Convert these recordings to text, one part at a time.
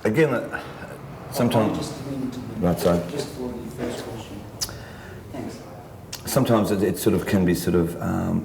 Again, sometimes... Right, sorry. Just for the first question. Thanks. Sometimes it sort of can be sort of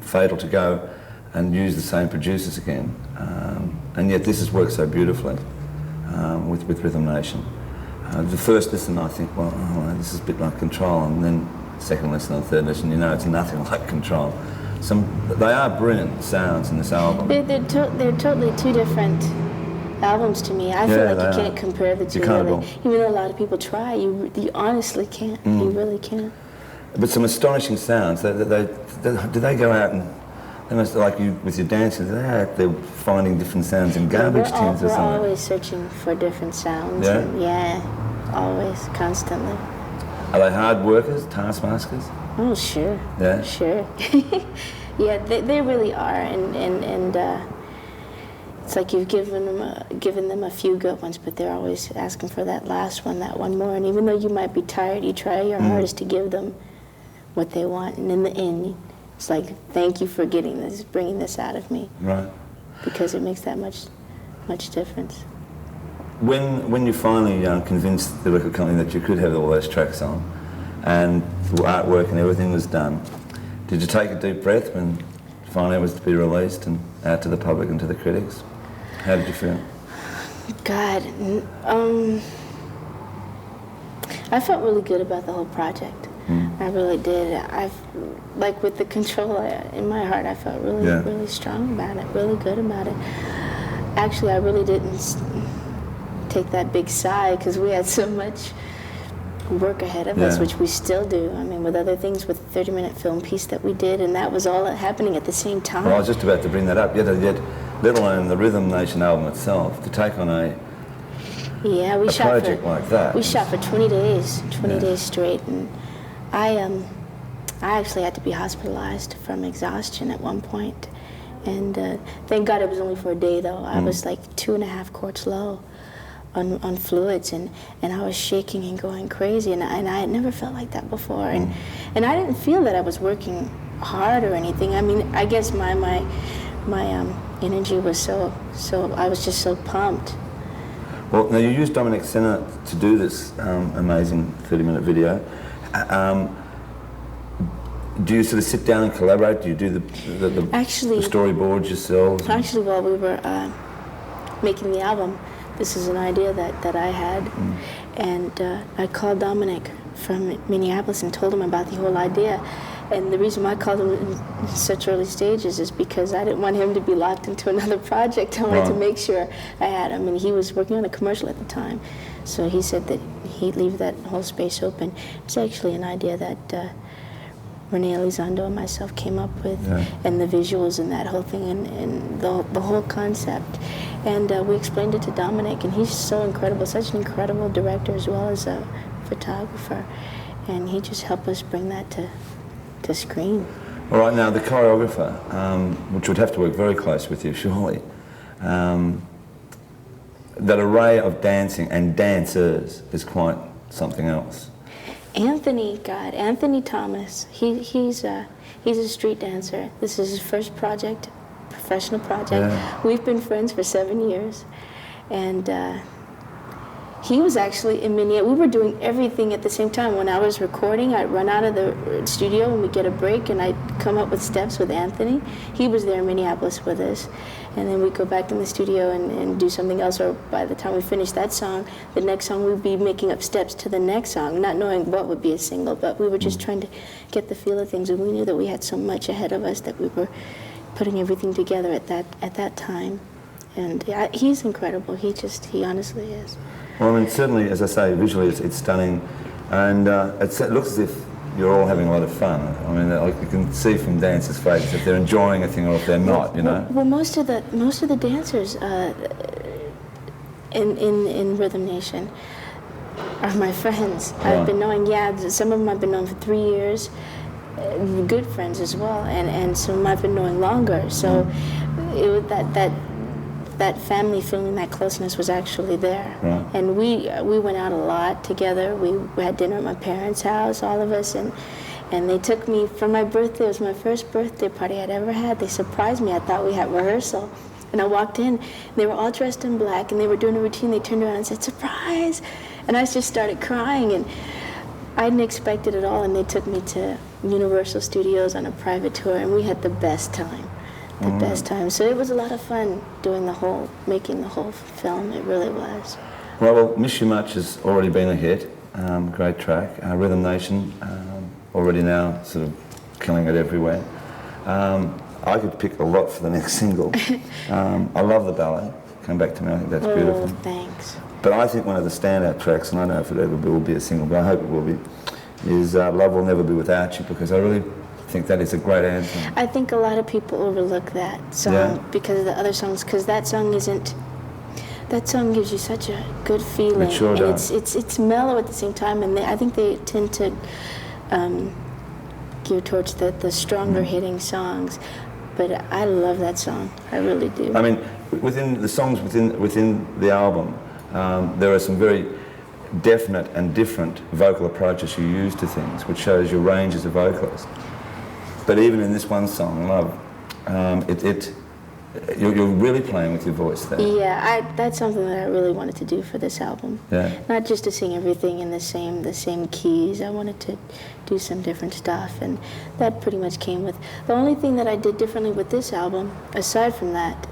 fatal to go and use the same producers again. And yet this has worked so beautifully with Rhythm Nation. The first listen, I think, well, oh, this is a bit like Control, and then second listen and third listen, you know it's nothing like Control. They are brilliant sounds in this album. They're totally two different albums to me. I feel like you can't compare the two. Really. Even though a lot of people try, you honestly can't. You really can't. But some astonishing sounds. Do they go out and, they must, like you with your dancing, they're finding different sounds in garbage tins or something? We're always searching for different sounds. Yeah? And always, constantly. Are they hard workers, taskmasters? Oh, sure. Yeah? Sure. Yeah, they really are, and it's like you've given them a few good ones, but they're always asking for that last one, that one more. And even though you might be tired, you try your hardest to give them what they want. And in the end, it's like, thank you for bringing this out of me. Right. Because it makes that much difference. When you finally convinced the record company that you could have all those tracks on, and the artwork and everything was done, did you take a deep breath when finally it was to be released and out to the public and to the critics? How did you feel? God, I felt really good about the whole project. I really did. Like with the Control, in my heart, I felt really strong about it, really good about it. Actually, I really didn't take that big sigh because we had so much work ahead of us, which we still do. I mean, with other things, with the 30-minute film piece that we did, and that was all happening at the same time. Well, I was just about to bring that up, yet let alone the Rhythm Nation album itself, to take on a project like that. We shot for 20 days, 20 days straight, and I actually had to be hospitalized from exhaustion at one point, and thank God it was only for a day, though. I was like 2.5 quarts low on fluids, and I was shaking and going crazy, and I had never felt like that before, and I didn't feel that I was working hard or anything. I mean, I guess my energy was so I was just so pumped. Well, now you used Dominic Senna to do this amazing 30-minute video. Do you sort of sit down and collaborate? Do you do the storyboards yourselves? Actually, while we were making the album, this is an idea that I had, and I called Dominic from Minneapolis and told him about the whole idea. And the reason why I called him in such early stages is because I didn't want him to be locked into another project. I wanted to make sure I had him, and he was working on a commercial at the time. So he said that he'd leave that whole space open. It's actually an idea that Renee Elizondo and myself came up with, and the visuals and that whole thing, and the whole concept. And we explained it to Dominic, and he's so incredible, such an incredible director as well as a photographer. And he just helped us bring that to screen. All right, now the choreographer, which would have to work very close with you, surely. That array of dancing and dancers is quite something else. Anthony Thomas, he's a street dancer. This is his first project, professional project. Yeah. We've been friends for 7 years, and he was actually in Minneapolis. We were doing everything at the same time. When I was recording, I'd run out of the studio and we'd get a break, and I'd come up with steps with Anthony. He was there in Minneapolis with us, and then we'd go back in the studio and do something else, or by the time we finished that song, the next song we'd be making up steps to the next song, not knowing what would be a single, but we were just trying to get the feel of things, and we knew that we had so much ahead of us that we were putting everything together at that time. And he's incredible. He honestly is. Well, I mean, certainly, as I say, visually it's stunning, and it looks as if you're all having a lot of fun. I mean, like you can see from dancers' faces if they're enjoying a thing or if they're not, you know. Well, most of the dancers in Rhythm Nation are my friends. Right. I've been knowing, some of them I've been knowing for 3 years, good friends as well, and some I've been knowing longer. So it was that family feeling, that closeness was actually there. Right. And we went out a lot together. We had dinner at my parents' house, all of us, and they took me for my birthday. It was my first birthday party I'd ever had. They surprised me. I thought we had rehearsal. And I walked in, they were all dressed in black, and they were doing a routine. They turned around and said, "Surprise!" And I just started crying, and I didn't expect it at all. And they took me to Universal Studios on a private tour, and we had the best time. The best time. So it was a lot of fun making the whole film. It really was. Well, Miss You Much has already been a hit. Great track. Rhythm Nation, already now sort of killing it everywhere. I could pick a lot for the next single. I love the ballad. Come Back to Me, I think that's beautiful. Thanks. But I think one of the standout tracks, and I don't know if it ever will be a single, but I hope it will be, is Love Will Never Be Without You, because I really think that is a great anthem. I think a lot of people overlook that song because of the other songs, because that song gives you such a good feeling. It sure does. It's mellow at the same time, and I think they tend to gear towards the stronger hitting songs. But I love that song. I really do. I mean, within the songs within the album, there are some very definite and different vocal approaches you use to things, which shows your range as a vocalist. But even in this one song, Love, you're really playing with your voice there. Yeah, that's something that I really wanted to do for this album. Yeah. Not just to sing everything in the same keys. I wanted to do some different stuff, and that pretty much came with. The only thing that I did differently with this album, aside from that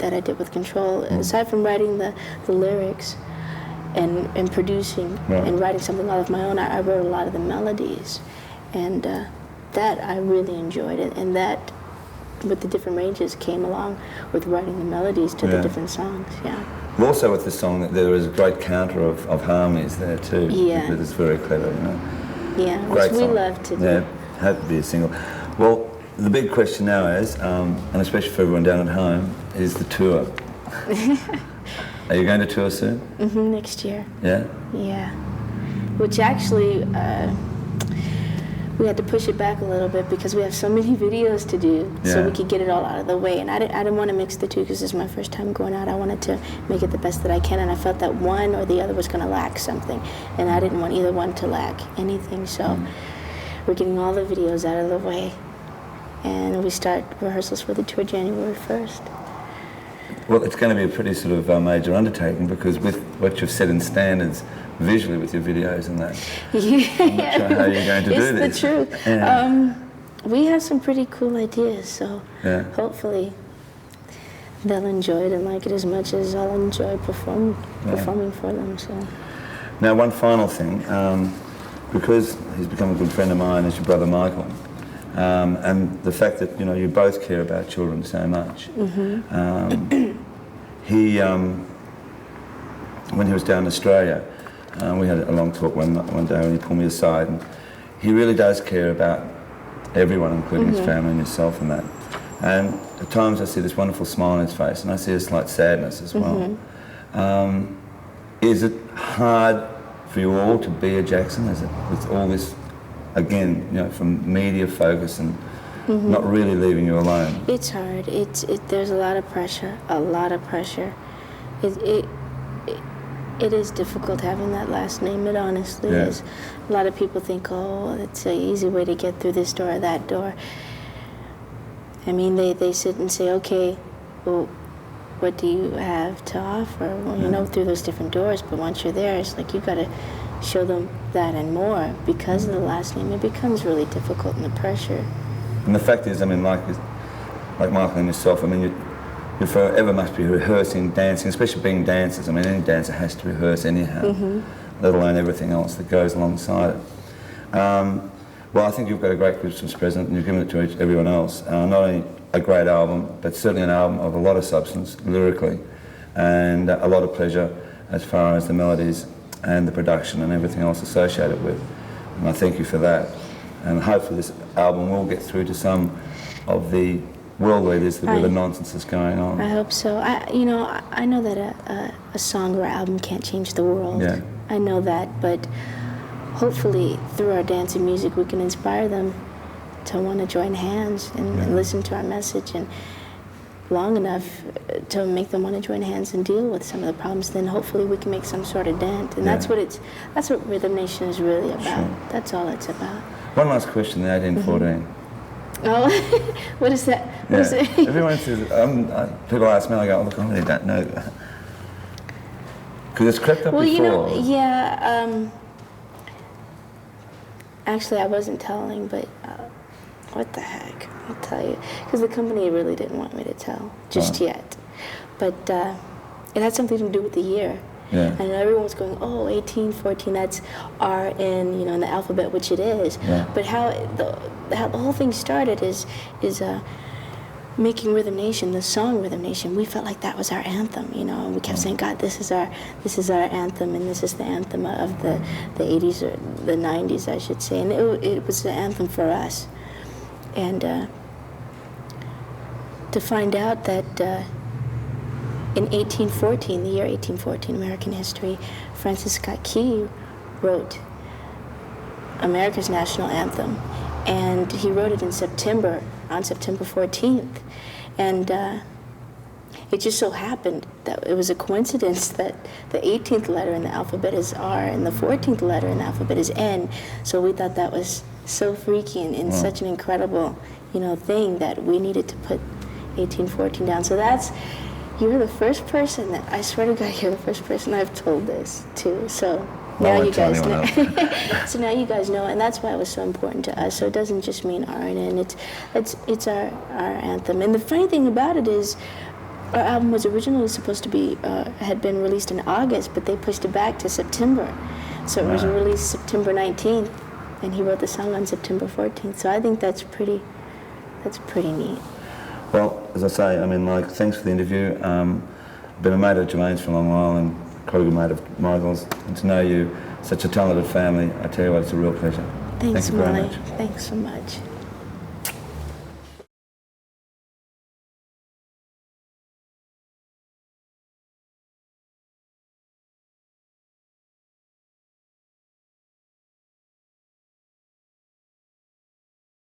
I did with Control, aside from writing the lyrics and producing and writing something out of my own, I wrote a lot of the melodies, and that I really enjoyed it, and that with the different ranges came along with writing the melodies to the different songs. And also with the song, there is a great counter of harmonies there too. Yeah. It's very clever, you know. Yeah, Great which we song. love to do. Yeah, hope to be a single. Well, the big question now is, and especially for everyone down at home, is the tour. Are you going to tour soon? Next year. Yeah? Yeah. Which actually, we had to push it back a little bit because we have so many videos to do, so we could get it all out of the way. And I didn't want to mix the two because this is my first time going out. I wanted to make it the best that I can, and I felt that one or the other was going to lack something, and I didn't want either one to lack anything. So we're getting all the videos out of the way, and we start rehearsals for the tour January 1st. Well, it's going to be a pretty sort of major undertaking, because with what you've set in standards visually with your videos and that, I'm not sure how you're going to do this. It's the truth. Yeah. We have some pretty cool ideas, so hopefully they'll enjoy it and like it as much as I'll enjoy performing for them. So. Now, one final thing, because he's become a good friend of mine, is your brother Michael. And the fact that you both care about children so much. He, when he was down in Australia, we had a long talk one day, and he pulled me aside, and he really does care about everyone, including his family and yourself and that. And at times I see this wonderful smile on his face, and I see a slight sadness as well. Is it hard for you all to be a Jackson? Is it with all this? Again, from media focus and not really leaving you alone. It's hard. There's a lot of pressure. It is difficult having that last name. It honestly is. A lot of people think, oh, it's an easy way to get through this door or that door. I mean, they sit and say, okay, well, what do you have to offer? Well, through those different doors. But once you're there, it's like you got to show them that and more. Because of the last name, it becomes really difficult, and the pressure. And the fact is, I mean, like Michael and yourself, I mean, you forever must be rehearsing, dancing, especially being dancers. I mean, any dancer has to rehearse anyhow, let alone everything else that goes alongside it. Well, I think you've got a great Christmas present, and you've given it to everyone else. Not only a great album, but certainly an album of a lot of substance, lyrically, and a lot of pleasure as far as the melodies and the production and everything else associated with. And I thank you for that. And hopefully this album will get through to some of the world leaders where the nonsense is going on. I hope so. I know that a song or album can't change the world. Yeah. I know that, but hopefully through our dance and music we can inspire them to want to join hands and listen to our message, and long enough to make them want to join hands and deal with some of the problems. Then hopefully we can make some sort of dent, and that's what Rhythm Nation is really about. That's all it's about. One last question, the 1814. Oh, what is that? What is it? Everyone says, people ask me, I go, look, I really don't know. Because it's crept up Well, before. you know, yeah. Actually, I wasn't telling, but what the heck? I'll tell you. Because the company really didn't want me to tell just yet. But it had something to do with the year. Yeah. And everyone was going, oh, 18, 14, that's R-N, you know, in the alphabet, which it is. Yeah. But how the whole thing started is making Rhythm Nation, the song Rhythm Nation. We felt like that was our anthem, you know, and we kept saying, God, this is our anthem, and this is the anthem of the 80s, or the 90s, I should say. And it was the anthem for us. And to find out that in 1814, the year 1814, American history, Francis Scott Key wrote America's national anthem, and he wrote it in September, on September 14th. And it just so happened that it was a coincidence that the 18th letter in the alphabet is R and the 14th letter in the alphabet is N. So we thought that was so freaky and such an incredible, you know, thing that we needed to put 1814 down. So you're the first person that, I swear to God, you're the first person I've told this to. So now you guys know. So now you guys know, and that's why it was so important to us. So it doesn't just mean R and N, it's our anthem. And the funny thing about it is, our album was originally supposed to be, had been released in August, but they pushed it back to September. So it was released September 19th, and he wrote the song on September 14th. So I think that's pretty neat. Well, as I say, I mean, like, thanks for the interview. I've been a mate of Jermaine's for a long while, and quite a good mate of Michael's. And to know you, such a talented family, I tell you what, it's a real pleasure. Thanks, Thank you very Molly. much. Thanks so much.